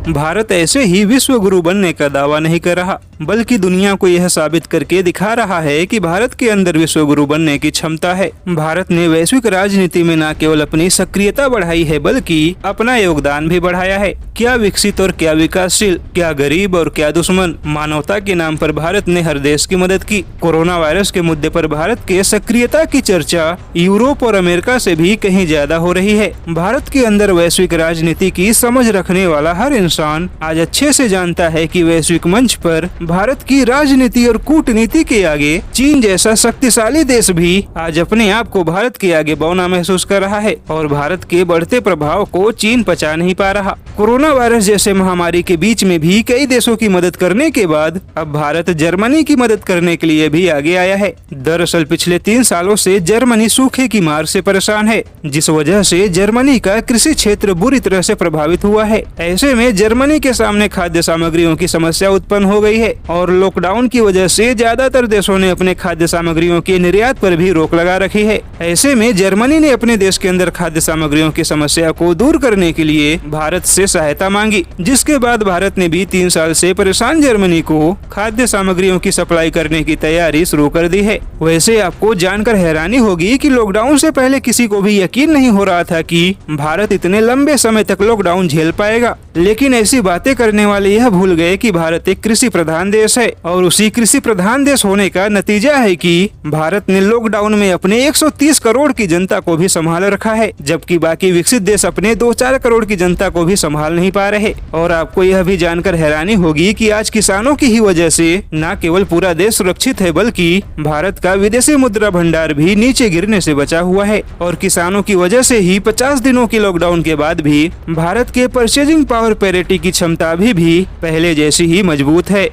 भारत ऐसे ही विश्व गुरु बनने का दावा नहीं कर रहा, बल्कि दुनिया को यह साबित करके दिखा रहा है कि भारत के अंदर विश्व गुरु बनने की क्षमता है। भारत ने वैश्विक राजनीति में न केवल अपनी सक्रियता बढ़ाई है, बल्कि अपना योगदान भी बढ़ाया है। क्या विकसित और क्या विकासशील, क्या गरीब और क्या दुश्मन, मानवता के नाम पर भारत ने हर देश की मदद की। कोरोना वायरस के मुद्दे पर भारत के सक्रियता की चर्चा यूरोप और अमेरिका से भी कहीं ज्यादा हो रही है। भारत के अंदर वैश्विक राजनीति की समझ रखने वाला हर इंसान आज अच्छे से जानता है कि वैश्विक मंच पर भारत की राजनीति और कूटनीति के आगे चीन जैसा शक्तिशाली देश भी आज अपने आप को भारत के आगे बौना महसूस कर रहा है और भारत के बढ़ते प्रभाव को चीन पचा नहीं पा रहा। कोरोना वायरस जैसे महामारी के बीच में भी कई देशों की मदद करने के बाद अब भारत जर्मनी की मदद करने के लिए भी आगे आया है। दरअसल पिछले 3 सालों से जर्मनी सूखे की मार से परेशान है, जिस वजह से जर्मनी का कृषि क्षेत्र बुरी तरह से प्रभावित हुआ है। ऐसे में जर्मनी के सामने खाद्य सामग्रियों की समस्या उत्पन्न हो गई है और लॉकडाउन की वजह से ज्यादातर देशों ने अपने खाद्य सामग्रियों के निर्यात पर भी रोक लगा रखी है। ऐसे में जर्मनी ने अपने देश के अंदर खाद्य सामग्रियों की समस्या को दूर करने के लिए भारत से सहायता मांगी, जिसके बाद भारत ने भी 3 साल से परेशान जर्मनी को खाद्य सामग्रियों की सप्लाई करने की तैयारी शुरू कर दी है। वैसे आपको जानकर हैरानी होगी कि लॉकडाउन से पहले किसी को भी यकीन नहीं हो रहा था कि भारत इतने लंबे समय तक लॉकडाउन झेल पाएगा, लेकिन ऐसी बातें करने वाले यह भूल गए कि भारत एक कृषि प्रधान देश है और उसी कृषि प्रधान देश होने का नतीजा है कि भारत ने लॉकडाउन में अपने 130 करोड़ की जनता को भी संभाल रखा है, जबकि बाकी विकसित देश अपने 2-4 करोड़ की जनता को भी संभाल नहीं पा रहे। और आपको यह भी जानकर हैरानी होगी कि आज किसानों की ही वजह से न केवल पूरा देश सुरक्षित है, बल्कि भारत का विदेशी मुद्रा भंडार भी नीचे गिरने से बचा हुआ है। और किसानों की वजह से ही 50 दिनों की लॉकडाउन के बाद भी भारत के परचेजिंग पावर पैरिटी की क्षमता अभी भी पहले जैसी ही मजबूत है।